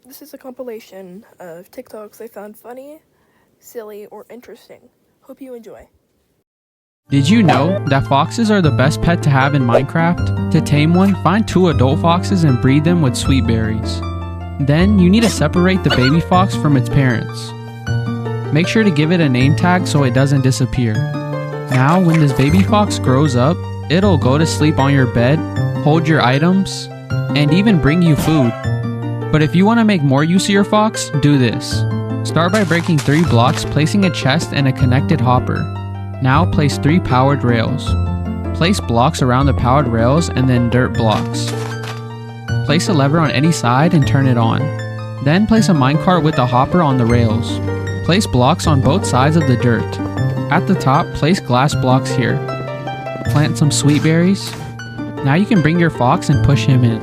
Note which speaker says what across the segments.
Speaker 1: This is a compilation of TikToks I found funny, silly, or interesting. Hope you enjoy.
Speaker 2: Did you know that foxes are the best pet to have in Minecraft? To tame one, find 2 adult foxes and breed them with sweet berries. Then, you need to separate the baby fox from its parents. Make sure to give it a name tag so it doesn't disappear. Now, when this baby fox grows up, it'll go to sleep on your bed, hold your items, and even bring you food. But if you want to make more use of your fox, do this. Start by breaking 3 blocks, placing a chest and a connected hopper. Now place 3 powered rails. Place blocks around the powered rails and then dirt blocks. Place a lever on any side and turn it on. Then place a minecart with a hopper on the rails. Place blocks on both sides of the dirt. At the top, place glass blocks here. Plant some sweet berries. Now you can bring your fox and push him in.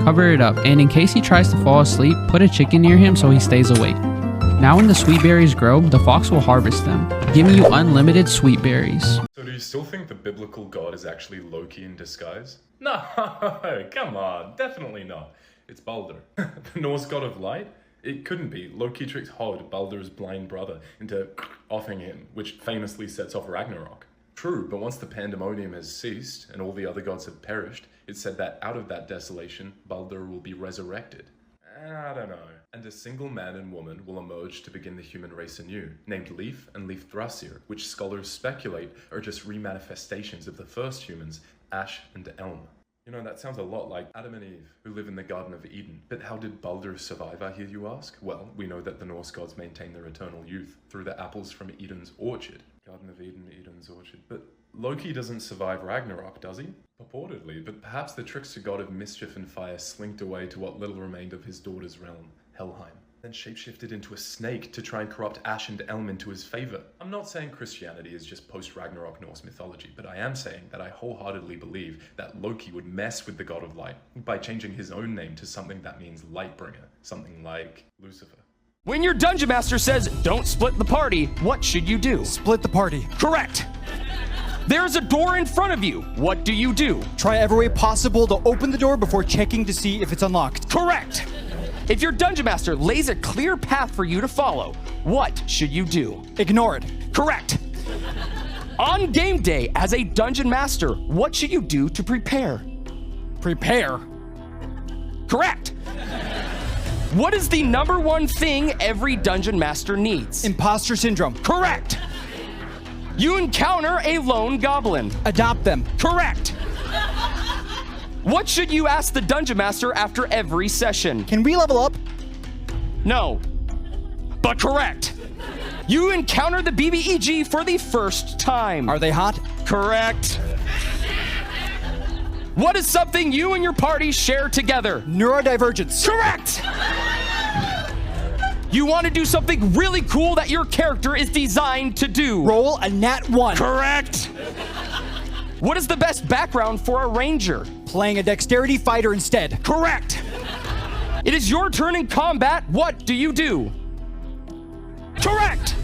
Speaker 2: Cover it up, and in case he tries to fall asleep, put a chicken near him so he stays awake. Now when the sweet berries grow, the fox will harvest them, giving you unlimited sweet berries.
Speaker 3: So do you still think the biblical god is actually Loki in disguise? No, come on, definitely not. It's Baldur, the Norse god of light. It couldn't be. Loki tricked Hod, Baldur's blind brother, into offing him, which famously sets off Ragnarok. True, but once the pandemonium has ceased and all the other gods have perished, it's said that out of that desolation, Baldur will be resurrected. I don't know. And a single man and woman will emerge to begin the human race anew, named Leif and Leifthrassir, which scholars speculate are just remanifestations of the first humans, Ash and Elm. You know, that sounds a lot like Adam and Eve, who live in the Garden of Eden. But how did Baldur survive, I hear you ask? Well, we know that the Norse gods maintain their eternal youth through the apples from Eden's orchard. Garden of Eden, Eden's orchard. But Loki doesn't survive Ragnarok, does he? Purportedly, but perhaps the trickster god of mischief and fire slinked away to what little remained of his daughter's realm, Helheim, then shapeshifted into a snake to try and corrupt Ash and Elm into his favor. I'm not saying Christianity is just post-Ragnarok Norse mythology, but I am saying that I wholeheartedly believe that Loki would mess with the god of light by changing his own name to something that means Lightbringer, something like Lucifer.
Speaker 4: When your Dungeon Master says, don't split the party, what should you do?
Speaker 5: Split the party.
Speaker 4: Correct. There's a door in front of you. What do you do?
Speaker 5: Try every way possible to open the door before checking to see if it's unlocked.
Speaker 4: Correct. If your Dungeon Master lays a clear path for you to follow, what should you do?
Speaker 5: Ignore it.
Speaker 4: Correct. On game day, as a Dungeon Master, what should you do to prepare?
Speaker 5: Prepare.
Speaker 4: Correct. What is the #1 thing every Dungeon Master needs?
Speaker 5: Imposter syndrome.
Speaker 4: Correct. You encounter a lone goblin.
Speaker 5: Adopt them.
Speaker 4: Correct. What should you ask the Dungeon Master after every session?
Speaker 5: Can we level up?
Speaker 4: No, but correct. You encounter the BBEG for the first time.
Speaker 5: Are they hot?
Speaker 4: Correct. What is something you and your party share together?
Speaker 5: Neurodivergence.
Speaker 4: Correct. You want to do something really cool that your character is designed to do.
Speaker 5: Roll a nat 1.
Speaker 4: Correct. What is the best background for a ranger?
Speaker 5: Playing a dexterity fighter instead.
Speaker 4: Correct. It is your turn in combat. What do you do? Correct.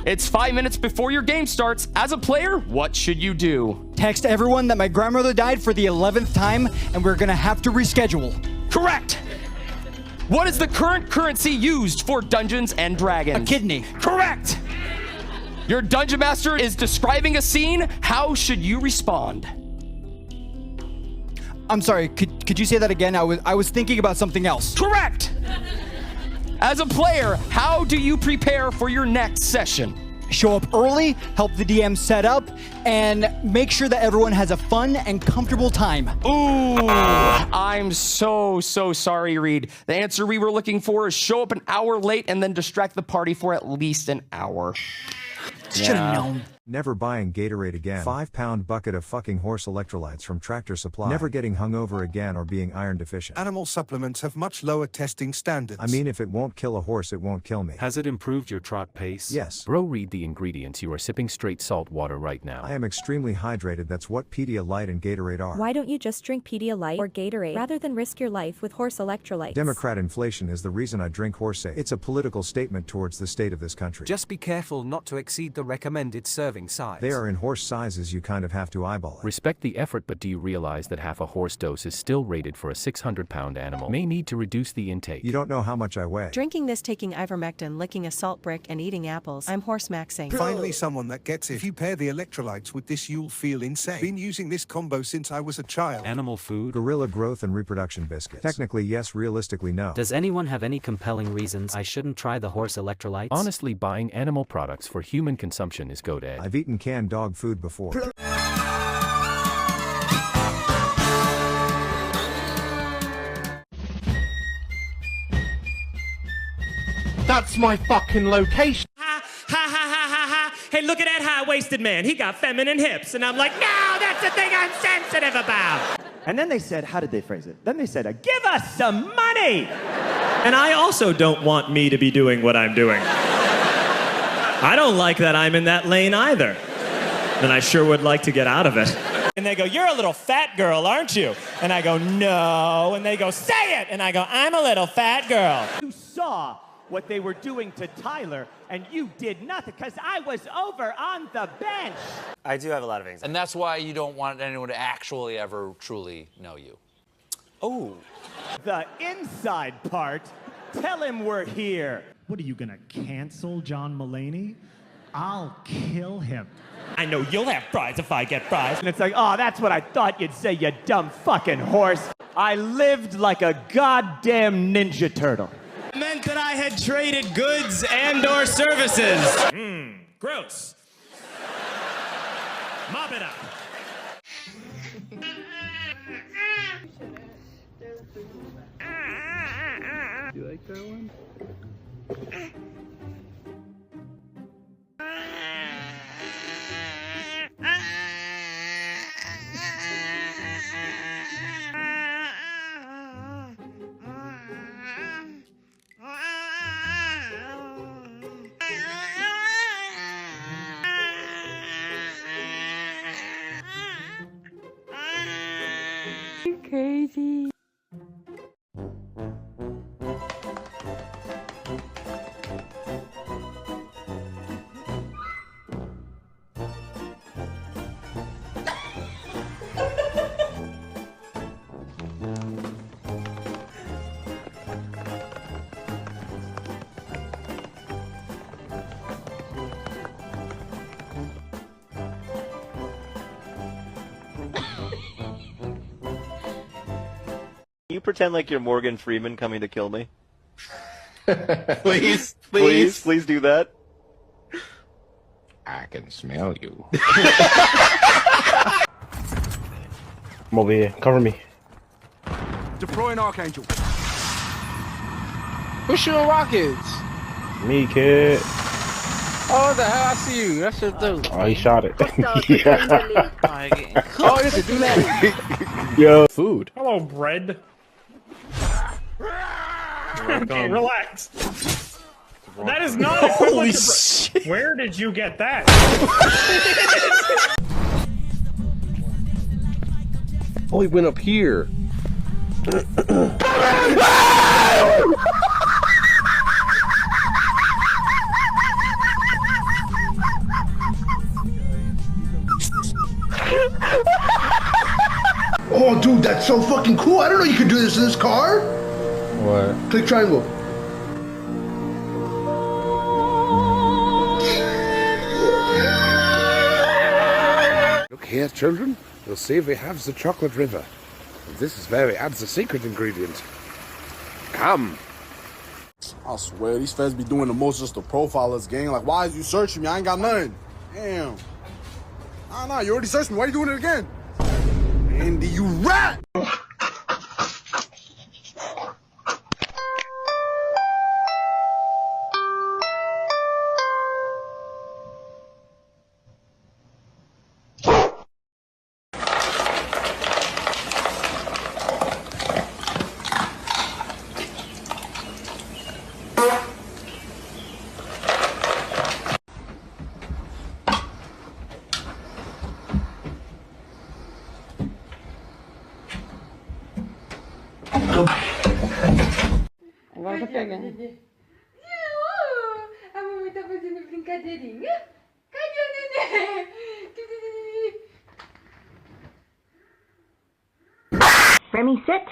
Speaker 4: It's 5 minutes before your game starts. As a player, what should you do?
Speaker 5: Text everyone that my grandmother died for the 11th time and we're gonna have to reschedule.
Speaker 4: Correct. What is the current currency used for Dungeons and Dragons?
Speaker 5: A kidney.
Speaker 4: Correct. Your Dungeon Master is describing a scene. How should you respond?
Speaker 5: I'm sorry, could you say that again? I was thinking about something else.
Speaker 4: Correct. As a player, how do you prepare for your next session?
Speaker 5: Show up early, help the DM set up, and make sure that everyone has a fun and comfortable time.
Speaker 4: Ooh, I'm so sorry, Reed. The answer we were looking for is show up an hour late and then distract the party for at least an hour.
Speaker 5: Should've known.
Speaker 6: Never buying Gatorade again. 5-pound bucket of fucking horse electrolytes from Tractor Supply. Never getting hungover again or being iron deficient.
Speaker 7: Animal supplements have much lower testing standards.
Speaker 6: I mean, if it won't kill a horse, it won't kill me.
Speaker 8: Has it improved your trot pace?
Speaker 6: Yes.
Speaker 8: Bro, read the ingredients. You are sipping straight salt water right now.
Speaker 6: I am extremely hydrated. That's what Pedialyte and Gatorade are.
Speaker 9: Why don't you just drink Pedialyte or Gatorade rather than risk your life with horse electrolytes?
Speaker 6: Democrat inflation is the reason I drink Horse. It's a political statement towards the state of this country.
Speaker 10: Just be careful not to exceed the recommended serving
Speaker 8: serving size.
Speaker 6: They are in horse sizes, you kind of have to eyeball it.
Speaker 8: Respect the effort, but do you realize that half a horse dose is still rated for a 600-pound animal? May need to reduce the intake.
Speaker 6: You don't know how much I weigh.
Speaker 10: Drinking this, taking ivermectin, licking a salt brick, and eating apples. I'm horse maxing.
Speaker 7: Finally, someone that gets it. If you pair the electrolytes with this, you'll feel insane. Been using this combo since I was a child.
Speaker 8: Animal food?
Speaker 6: Gorilla growth and reproduction biscuits. Technically yes, realistically no.
Speaker 11: Does anyone have any compelling reasons I shouldn't try the horse electrolytes?
Speaker 8: Honestly, buying animal products for human consumption is go dead.
Speaker 6: I've eaten canned dog food before.
Speaker 12: That's my fucking location.
Speaker 13: Ha ha ha ha ha ha. Hey, look at that high-waisted man. He got feminine hips. And I'm like, no, that's the thing I'm sensitive about.
Speaker 14: And then they said, how did they phrase it? Then they said, give us some money.
Speaker 13: And I also don't want me to be doing what I'm doing. I don't like that I'm in that lane either. And I sure would like to get out of it. And they go, you're a little fat girl, aren't you? And I go, no. And they go, say it. And I go, I'm a little fat girl.
Speaker 14: You saw what they were doing to Tyler, and you did nothing, because I was over on the bench.
Speaker 15: I do have a lot of anxiety. And that's why you don't want anyone to actually ever truly know you.
Speaker 14: Oh. The inside part, tell him we're here.
Speaker 16: What are you gonna cancel John Mulaney? I'll kill him.
Speaker 13: I know you'll have fries if I get fries.
Speaker 14: And it's like, oh, that's what I thought you'd say, you dumb fucking horse. I lived like a goddamn Ninja Turtle.
Speaker 13: It meant that I had traded goods and/or services. Gross. Mop it up.
Speaker 2: You like that one?
Speaker 17: You're crazy.
Speaker 18: Can you pretend like you're Morgan Freeman coming to kill me?
Speaker 12: Please.
Speaker 18: Please do that.
Speaker 12: I can smell you. I'm over here. Cover me.
Speaker 19: Deploying Archangel.
Speaker 12: Who's shooting rockets? Me, kid.
Speaker 19: Oh, what the hell? I see you. That's your dude.
Speaker 12: Oh, he shot it.
Speaker 19: Oh, you can do that.
Speaker 12: Yo. Food.
Speaker 20: Hello, bread. Okay, relax. That is not
Speaker 12: Holy shit.
Speaker 20: Where did you get that?
Speaker 12: Oh, he went up here.
Speaker 21: Oh, dude, that's so fucking cool. I don't know you could do this in this car.
Speaker 12: What?
Speaker 21: Click triangle.
Speaker 12: Look here, children. You'll see if we have the chocolate river. This is where we add the secret ingredient. Come.
Speaker 19: I swear, these feds be doing the most just to profile us, gang. Like, why is you searching me? I ain't got nothing. Damn. Nah, you already searched me. Why are you doing it again? Andy, you rat!
Speaker 17: Agora tá pegando. A mamãe tá fazendo brincadeirinha. Cadê o neném? Remy, sit.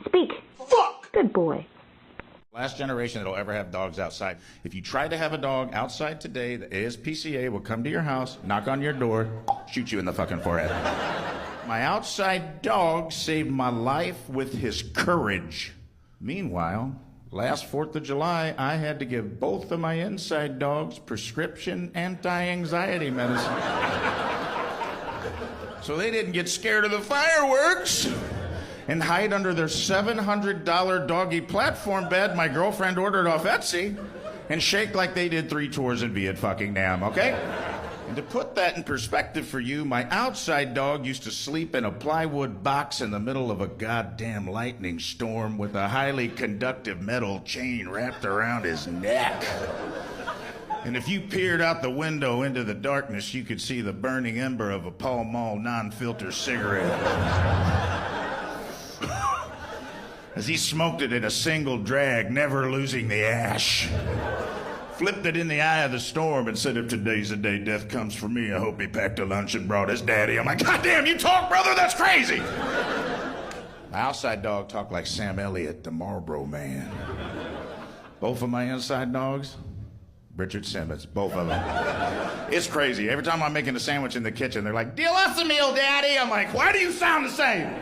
Speaker 17: Speak. Fuck! Good boy.
Speaker 1: Last generation that'll ever have dogs outside. If you try to have a dog outside today, the ASPCA will come to your house, knock on your door, shoot you in the fucking forehead. My outside dog saved my life with his courage. Meanwhile, last 4th of July, I had to give both of my inside dogs prescription anti-anxiety medicine. So they didn't get scared of the fireworks and hide under their $700 doggy platform bed my girlfriend ordered off Etsy and shake like they did 3 tours in Vietnam, okay? And to put that in perspective for you, my outside dog used to sleep in a plywood box in the middle of a goddamn lightning storm with a highly conductive metal chain wrapped around his neck. And if you peered out the window into the darkness, you could see the burning ember of a Pall Mall non-filter cigarette. As he smoked it in a single drag, never losing the ash. Flipped it in the eye of the storm and said, if today's the day death comes for me, I hope he packed a lunch and brought his daddy. I'm like, God damn, you talk, brother? That's crazy. My outside dog talked like Sam Elliott, the Marlboro Man. Both of my inside dogs, Richard Simmons, both of them. It's crazy. Every time I'm making a sandwich in the kitchen, they're like, deal us a meal, Daddy. I'm like, why do you sound the same?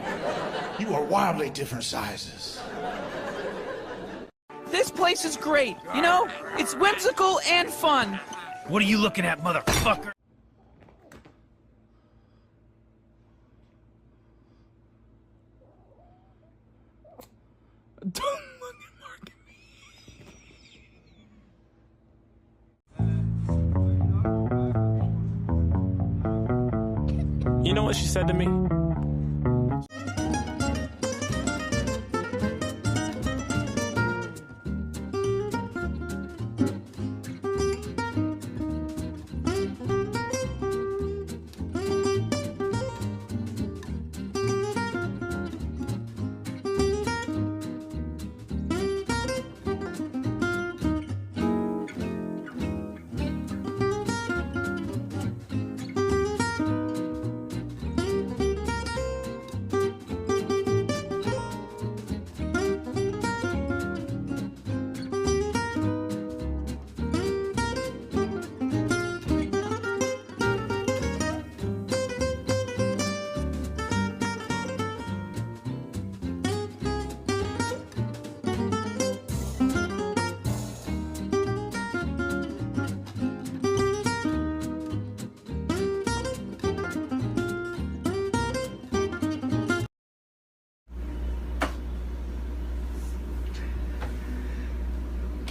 Speaker 1: You are wildly different sizes.
Speaker 22: This place is great. You know, it's whimsical and fun. What are you looking at, motherfucker? Don't look at Mark.
Speaker 20: You know what she said to me?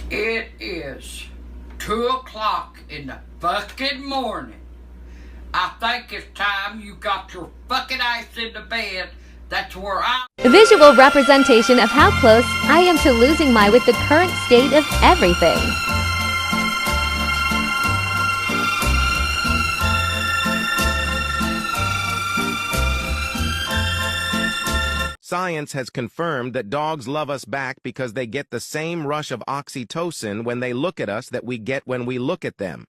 Speaker 23: It is 2 o'clock in the fucking morning. I think it's time you got your fucking ass in the bed. That's where
Speaker 24: Visual representation of how close I am to losing my with the current state of everything.
Speaker 25: Science has confirmed that dogs love us back because they get the same rush of oxytocin when they look at us that we get when we look at them.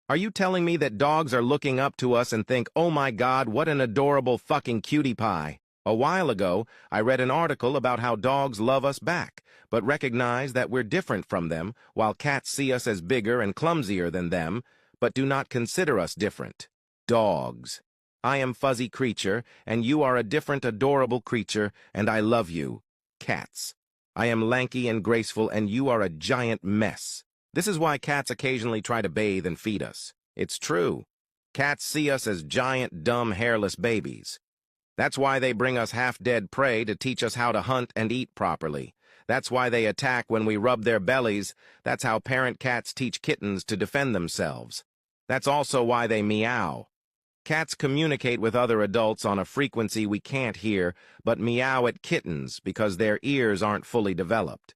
Speaker 25: Are you telling me that dogs are looking up to us and think, oh my God, what an adorable fucking cutie pie? A while ago, I read an article about how dogs love us back, but recognize that we're different from them, while cats see us as bigger and clumsier than them, but do not consider us different. Dogs. I am Fuzzy Creature, and you are a different, adorable creature, and I love you. Cats. I am lanky and graceful, and you are a giant mess. This is why cats occasionally try to bathe and feed us. It's true. Cats see us as giant, dumb, hairless babies. That's why they bring us half-dead prey to teach us how to hunt and eat properly. That's why they attack when we rub their bellies. That's how parent cats teach kittens to defend themselves. That's also why they meow. Cats communicate with other adults on a frequency we can't hear, but meow at kittens because their ears aren't fully developed.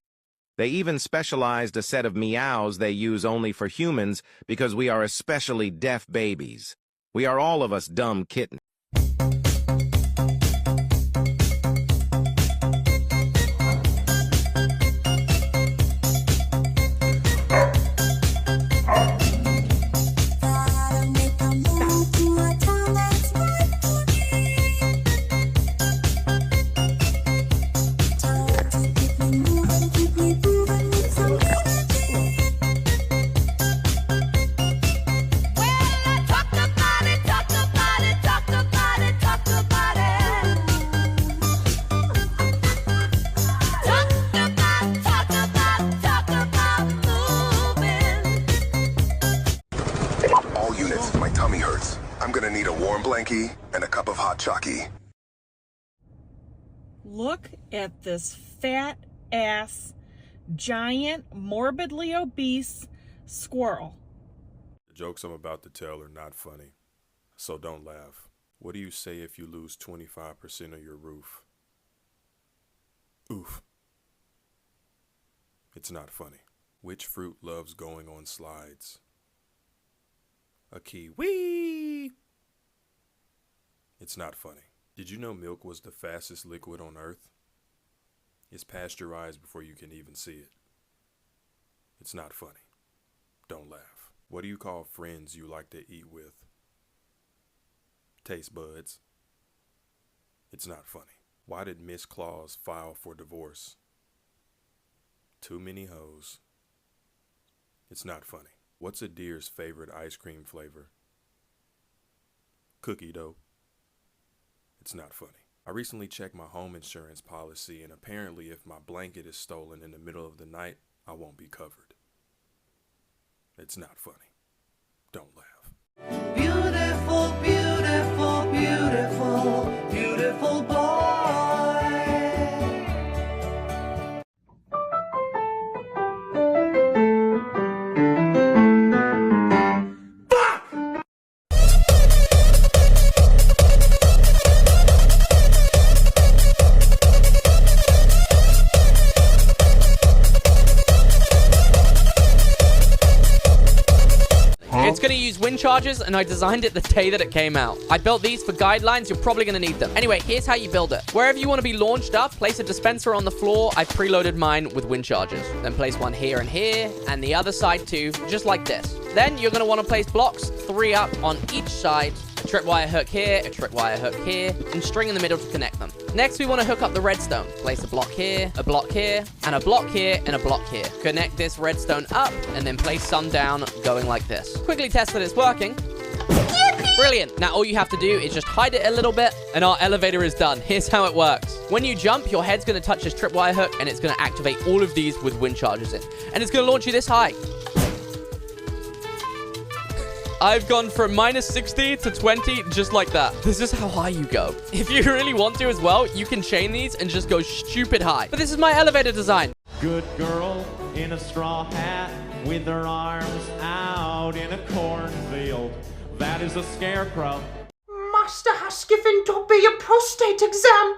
Speaker 25: They even specialized a set of meows they use only for humans because we are especially deaf babies. We are all of us dumb kittens.
Speaker 21: blankie, and a cup of hot chalky.
Speaker 3: Look at this fat ass, giant, morbidly obese squirrel.
Speaker 4: The jokes I'm about to tell are not funny, so don't laugh. What do you say if you lose 25% of your roof? Oof. It's not funny. Which fruit loves going on slides? A kiwi. It's not funny. Did you know milk was the fastest liquid on Earth? It's pasteurized before you can even see it. It's not funny. Don't laugh. What do you call friends you like to eat with? Taste buds. It's not funny. Why did Miss Claus file for divorce? Too many hoes. It's not funny. What's a deer's favorite ice cream flavor? Cookie dough. It's not funny. I recently checked my home insurance policy, and apparently if my blanket is stolen in the middle of the night, I won't be covered. It's not funny. Don't laugh.
Speaker 5: Beautiful, beautiful, beautiful, beautiful boy.
Speaker 9: It's going to use wind charges, and I designed it the day that it came out. I built these for guidelines. You're probably going to need them. Anyway, here's how you build it. Wherever you want to be launched up, place a dispenser on the floor. I preloaded mine with wind charges. Then place one here and here, and the other side too, just like this. Then you're going to want to place blocks, 3 up on each side, a tripwire hook here, a tripwire hook here, and string in the middle to connect them. Next, we want to hook up the redstone. Place a block here, a block here, and a block here, and a block here. Connect this redstone up, and then place some down, going like this. Quickly test that it's working. Brilliant. Now all you have to do is just hide it a little bit, and our elevator is done. Here's how it works. When you jump, your head's going to touch this tripwire hook, and it's going to activate all of these with wind charges in. And it's going to launch you this high. I've gone from -60 to 20 just like that. This is how high you go. If you really want to as well, you can chain these and just go stupid high. But this is my elevator design.
Speaker 10: Good girl in a straw hat with her arms out in a cornfield. That is a scarecrow.
Speaker 5: Master has given Dobby a prostate exam.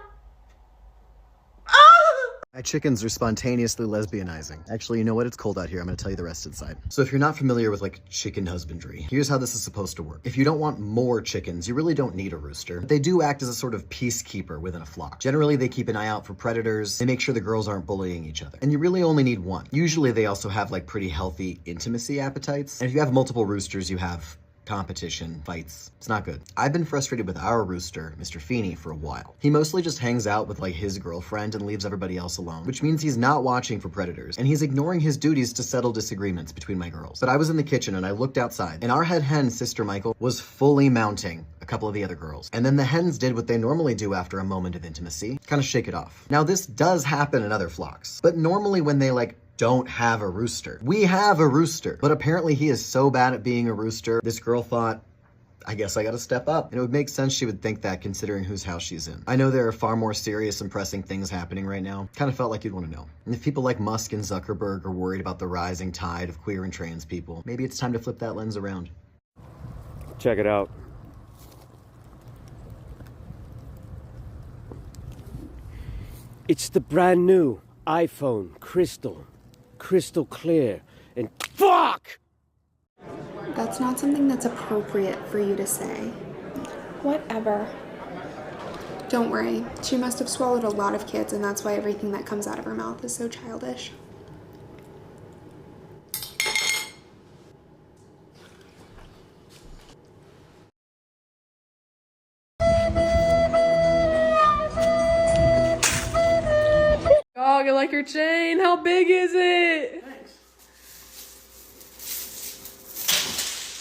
Speaker 26: My chickens are spontaneously lesbianizing. Actually, you know what? It's cold out here. I'm gonna tell you the rest inside. So if you're not familiar with like chicken husbandry, here's how this is supposed to work. If you don't want more chickens, you really don't need a rooster. They do act as a sort of peacekeeper within a flock. Generally, they keep an eye out for predators. They make sure the girls aren't bullying each other. And you really only need one. Usually they also have like pretty healthy intimacy appetites. And if you have multiple roosters, you have competition, fights. It's not good. I've been frustrated with our rooster, Mr. Feeney, for a while. He mostly just hangs out with like his girlfriend and leaves everybody else alone, which means he's not watching for predators, and he's ignoring his duties to settle disagreements between my girls. But I was in the kitchen and I looked outside, and our head hen, Sister Michael, was fully mounting a couple of the other girls. And then the hens did what they normally do after a moment of intimacy, kind of shake it off. Now this does happen in other flocks, but normally when they like don't have a rooster. We have a rooster, but apparently he is so bad at being a rooster, this girl thought, I guess I gotta step up. And it would make sense she would think that considering whose house she's in. I know there are far more serious and pressing things happening right now. Kind of felt like you'd want to know. And if people like Musk and Zuckerberg are worried about the rising tide of queer and trans people, maybe it's time to flip that lens around.
Speaker 27: Check it out. It's the brand new iPhone crystal clear, and fuck!
Speaker 28: That's not something that's appropriate for you to say. Whatever. Don't worry, she must have swallowed a lot of kids, and that's why everything that comes out of her mouth is so childish.
Speaker 29: Dog, I like your chain. How big is it?
Speaker 5: Thanks.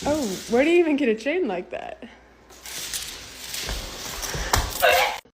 Speaker 29: Oh, where do you even get a chain like that?